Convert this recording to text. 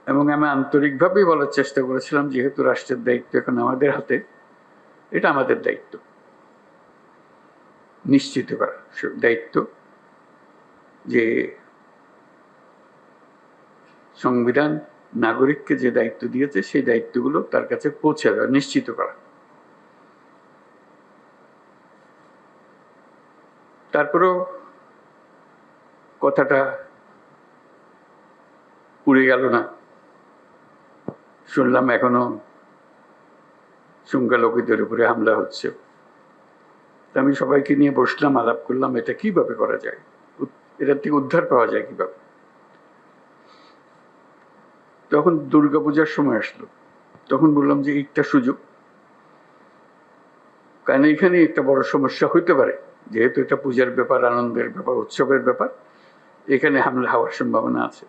এবং আমি আন্তরিকভাবেই বলার চেষ্টা করেছিলাম, যেহেতু রাষ্ট্রের দায়িত্ব এখন আমাদের হাতে, এটা আমাদের দায়িত্ব নিশ্চিত করা, দায়িত্ব যে সংবিধান নাগরিককে যে দায়িত্ব দিয়েছে সেই দায়িত্বগুলো তার কাছে পৌঁছে দেওয়া, নিশ্চিত করা। তারপরেও কথাটা উড়ে গেল না। শুনলাম এখনো সংখ্যালঘুদের উপরে হামলা হচ্ছে। আমি সবাইকে নিয়ে বসলাম, আলাপ করলাম, এটা কিভাবে করা যায়, এটার থেকে উদ্ধার পাওয়া যায় কিভাবে। তখন দুর্গাপূজার সময় আসলো, তখন বললাম যে একটা সুযোগ, কারণ এখানে একটা বড় সমস্যা হইতে পারে, যেহেতু এটা পূজার ব্যাপার, আনন্দের ব্যাপার, উৎসবের ব্যাপার, এখানে হামলা হওয়ার সম্ভাবনা আছে।